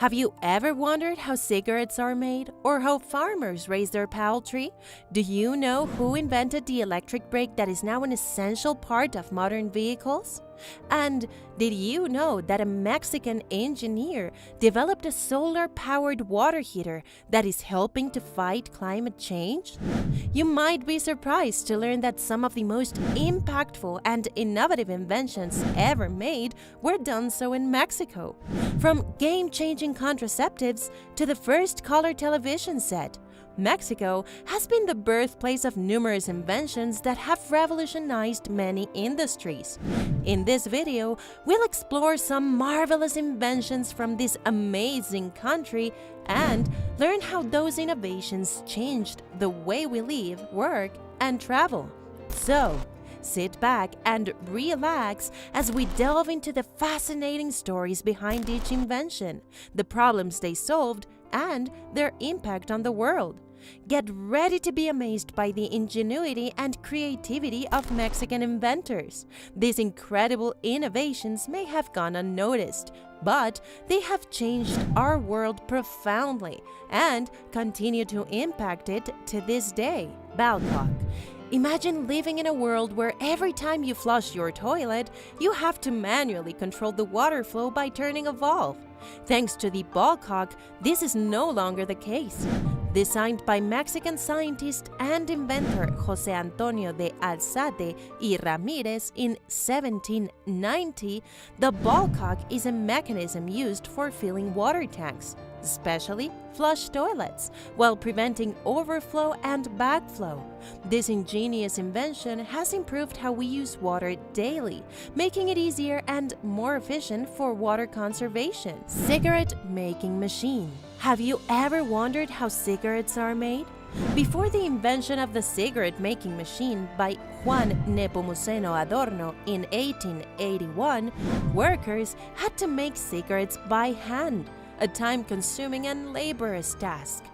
Have you ever wondered how cigarettes are made or how farmers raise their poultry? Do you know who invented the electric brake that is now an essential part of modern vehicles? And did you know that a Mexican engineer developed a solar-powered water heater that is helping to fight climate change? You might be surprised to learn that some of the most impactful and innovative inventions ever made were done so in Mexico. From game-changing contraceptives to the first color television set, Mexico has been the birthplace of numerous inventions that have revolutionized many industries. In this video, we'll explore some marvelous inventions from this amazing country and learn how those innovations changed the way we live, work, and travel. So, sit back and relax as we delve into the fascinating stories behind each invention, the problems they solved, and their impact on the world. Get ready to be amazed by the ingenuity and creativity of Mexican inventors. These incredible innovations may have gone unnoticed, but they have changed our world profoundly and continue to impact it to this day. Bell clock. Imagine living in a world where every time you flush your toilet, you have to manually control the water flow by turning a valve. Thanks to the ball cock, this is no longer the case. Designed by Mexican scientist and inventor José Antonio de Alzate y Ramírez in 1790, the ball cock is a mechanism used for filling water tanks, especially flush toilets, while preventing overflow and backflow. This ingenious invention has improved how we use water daily, making it easier and more efficient for water conservation. Cigarette making machine. Have you ever wondered how cigarettes are made? Before the invention of the cigarette-making machine by Juan Nepomuceno Adorno in 1881, workers had to make cigarettes by hand, a time-consuming and laborious task.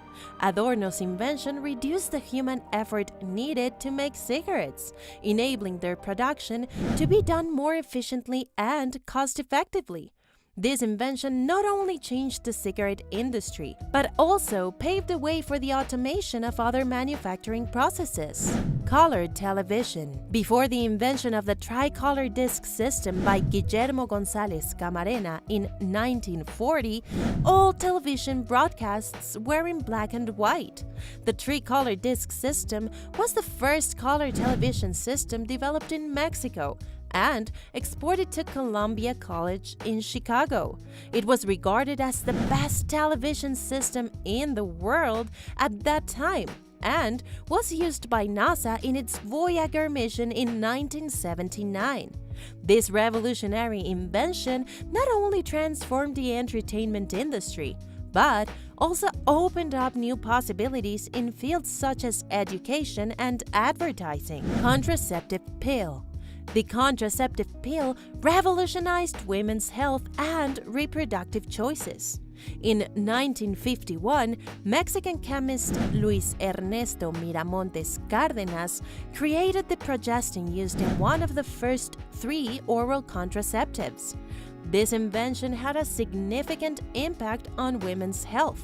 Adorno's invention reduced the human effort needed to make cigarettes, enabling their production to be done more efficiently and cost-effectively. This invention not only changed the cigarette industry, but also paved the way for the automation of other manufacturing processes. Colored television. Before the invention of the tricolor disc system by Guillermo González Camarena in 1940, all television broadcasts were in black and white. The tricolor disc system was the first color television system developed in Mexico and exported to Columbia College in Chicago. It was regarded as the best television system in the world at that time and was used by NASA in its Voyager mission in 1979. This revolutionary invention not only transformed the entertainment industry, but also opened up new possibilities in fields such as education and advertising. Contraceptive pill. The contraceptive pill revolutionized women's health and reproductive choices. In 1951, Mexican chemist Luis Ernesto Miramontes Cárdenas created the progestin used in one of the first 3 oral contraceptives. This invention had a significant impact on women's health,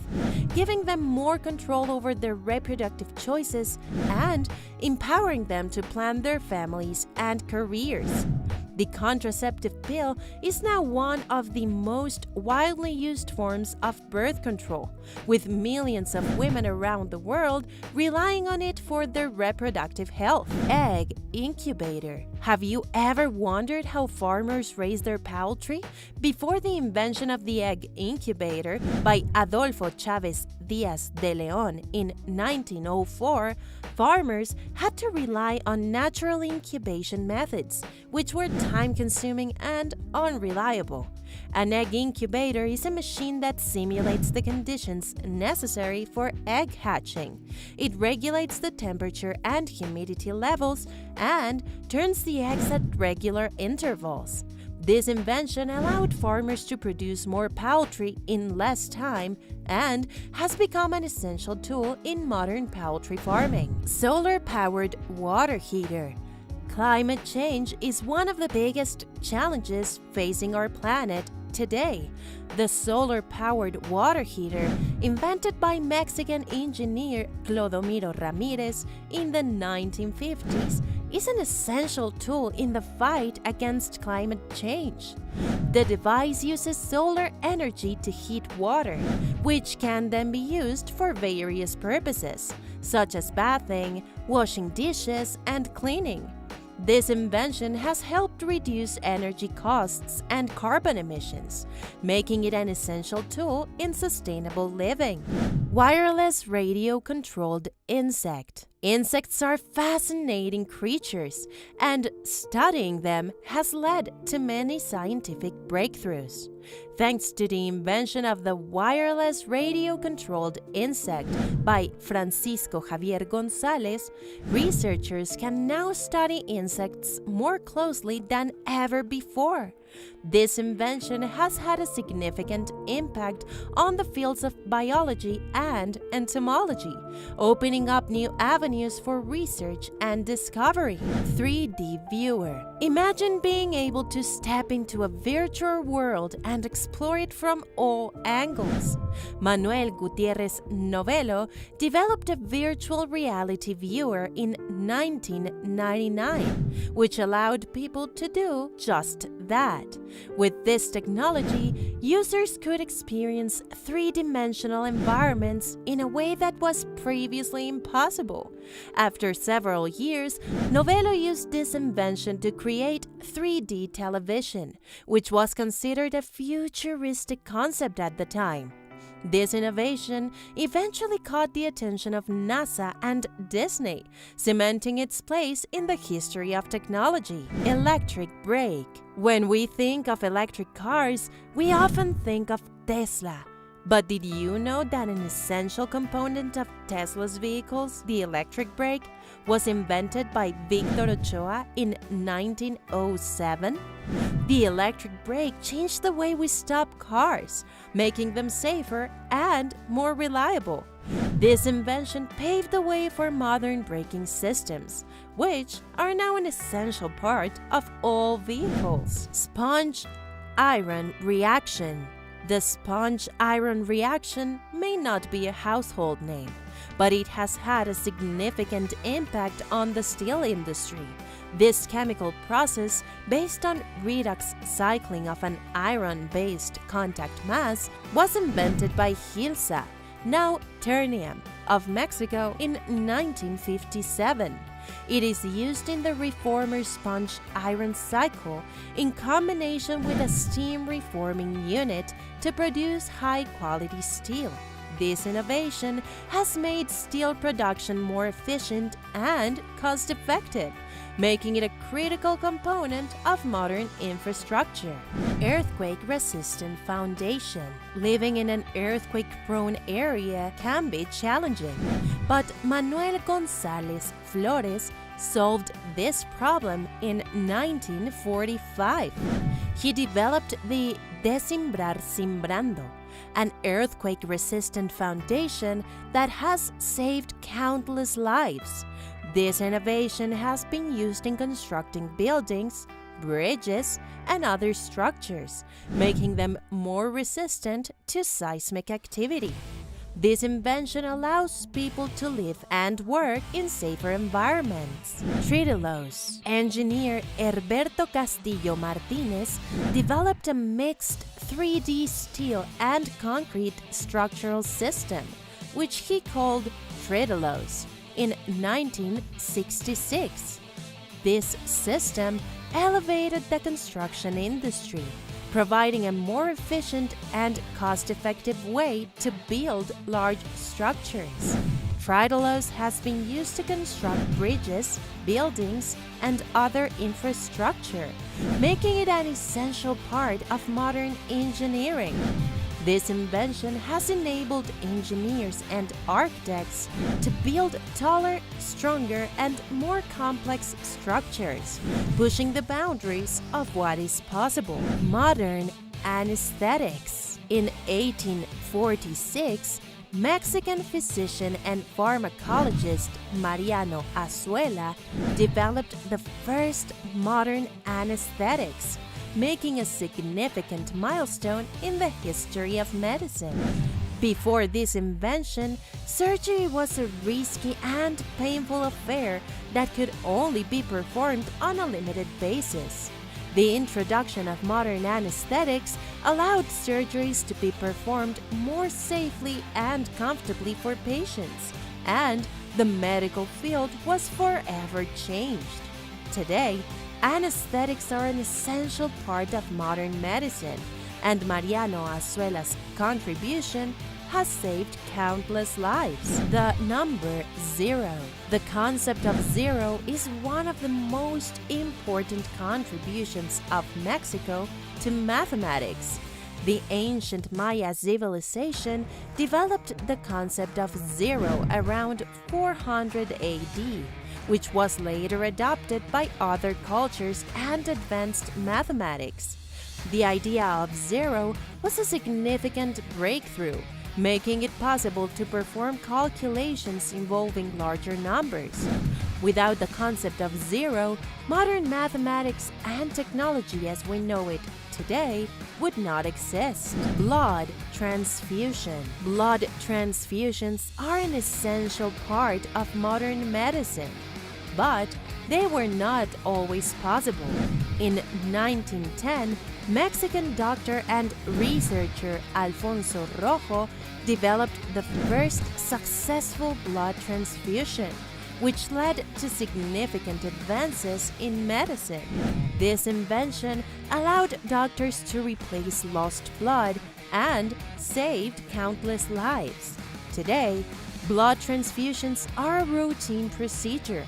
giving them more control over their reproductive choices and empowering them to plan their families and careers. The contraceptive pill is now one of the most widely used forms of birth control, with millions of women around the world relying on it for their reproductive health. Egg incubator. Have you ever wondered how farmers raise their poultry? Before the invention of the egg incubator by Adolfo Chávez Díaz de León in 1904, farmers had to rely on natural incubation methods, which were time-consuming and unreliable. An egg incubator is a machine that simulates the conditions necessary for egg hatching. It regulates the temperature and humidity levels and turns the eggs at regular intervals. This invention allowed farmers to produce more poultry in less time and has become an essential tool in modern poultry farming. Solar-powered water heater. Climate change is one of the biggest challenges facing our planet today, the solar-powered water heater invented by Mexican engineer Clodomiro Ramirez in the 1950s is an essential tool in the fight against climate change. The device uses solar energy to heat water, which can then be used for various purposes, such as bathing, washing dishes, and cleaning. This invention has helped reduce energy costs and carbon emissions, making it an essential tool in sustainable living. Wireless radio-controlled insect. Insects are fascinating creatures, and studying them has led to many scientific breakthroughs. Thanks to the invention of the wireless radio-controlled insect by Francisco Javier Gonzalez, researchers can now study insects more closely than ever before. This invention has had a significant impact on the fields of biology and entomology, opening up new avenues for research and discovery. 3D viewer. Imagine being able to step into a virtual world and explore it from all angles. Manuel Gutierrez Novello developed a virtual reality viewer in 1999, which allowed people to do just that. With this technology, users could experience three-dimensional environments in a way that was previously impossible. After several years, Novello used this invention to create 3D television, which was considered a futuristic concept at the time. This innovation eventually caught the attention of NASA and Disney, cementing its place in the history of technology. Electric brake. When we think of electric cars, we often think of Tesla. But did you know that an essential component of Tesla's vehicles, the electric brake, was invented by Victor Ochoa in 1907? The electric brake changed the way we stop cars, making them safer and more reliable. This invention paved the way for modern braking systems, which are now an essential part of all vehicles. Sponge-iron reaction. The sponge-iron reaction may not be a household name, but it has had a significant impact on the steel industry. This chemical process, based on redox cycling of an iron-based contact mass, was invented by Hilsa, now Ternium, of Mexico in 1957. It is used in the reformer sponge iron cycle in combination with a steam reforming unit to produce high-quality steel. This innovation has made steel production more efficient and cost-effective, making it a critical component of modern infrastructure. Earthquake-resistant foundation. Living in an earthquake-prone area can be challenging, but Manuel González Flores solved this problem in 1945. He developed the Desimbrar Simbrando, an earthquake-resistant foundation that has saved countless lives. This innovation has been used in constructing buildings, bridges, and other structures, making them more resistant to seismic activity. This invention allows people to live and work in safer environments. Tredelose. Engineer Herberto Castillo Martinez developed a mixed 3D steel and concrete structural system, which he called Tredelose, in 1966. This system elevated the construction industry, providing a more efficient and cost-effective way to build large structures. Tredelose has been used to construct bridges, buildings, and other infrastructure, making it an essential part of modern engineering. This invention has enabled engineers and architects to build taller, stronger, and more complex structures, pushing the boundaries of what is possible. Modern anesthetics. In 1846, Mexican physician and pharmacologist Mariano Azuela developed the first modern anesthetics, making a significant milestone in the history of medicine. Before this invention, surgery was a risky and painful affair that could only be performed on a limited basis. The introduction of modern anesthetics allowed surgeries to be performed more safely and comfortably for patients, and the medical field was forever changed. Today, anesthetics are an essential part of modern medicine, and Mariano Azuela's contribution has saved countless lives. The number zero. The concept of zero is one of the most important contributions of Mexico to mathematics. The ancient Maya civilization developed the concept of zero around 400 AD, which was later adopted by other cultures and advanced mathematics. The idea of zero was a significant breakthrough, making it possible to perform calculations involving larger numbers. Without the concept of zero, modern mathematics and technology as we know it today would not exist. Blood transfusion. Blood transfusions are an essential part of modern medicine, but they were not always possible. In 1910, Mexican doctor and researcher Alfonso Rojo developed the first successful blood transfusion, which led to significant advances in medicine. This invention allowed doctors to replace lost blood and saved countless lives. Today, blood transfusions are a routine procedure,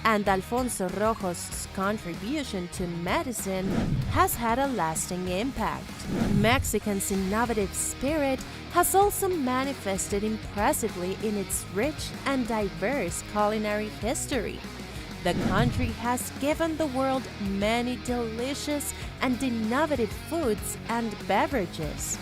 and Alfonso Rojo's contribution to medicine has had a lasting impact. Mexico's innovative spirit has also manifested impressively in its rich and diverse culinary history. The country has given the world many delicious and innovative foods and beverages.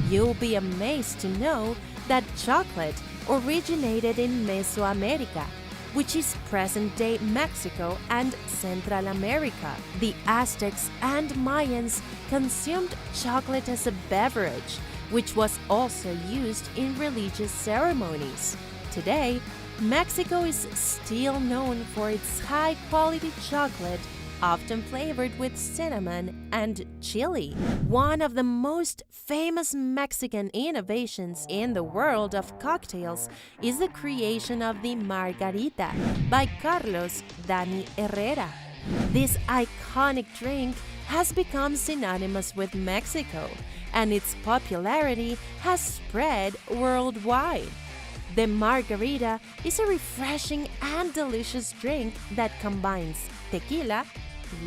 You'll be amazed to know that chocolate originated in Mesoamerica, which is present-day Mexico and Central America. The Aztecs and Mayans consumed chocolate as a beverage, which was also used in religious ceremonies. Today, Mexico is still known for its high-quality chocolate, often flavored with cinnamon and chili. One of the most famous Mexican innovations in the world of cocktails is the creation of the Margarita by Carlos Dani Herrera. This iconic drink has become synonymous with Mexico, and its popularity has spread worldwide. The Margarita is a refreshing and delicious drink that combines tequila,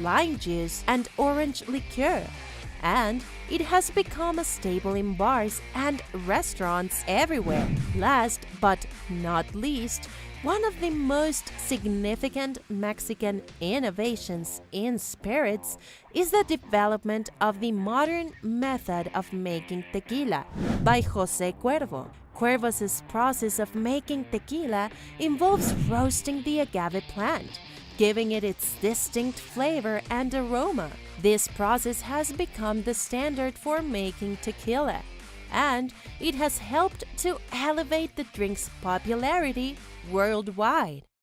lime juice, and orange liqueur, and it has become a staple in bars and restaurants everywhere. Last but not least, one of the most significant Mexican innovations in spirits is the development of the modern method of making tequila by José Cuervo. Cuervo's process of making tequila involves roasting the agave plant, giving it its distinct flavor and aroma. This process has become the standard for making tequila, and it has helped to elevate the drink's popularity worldwide.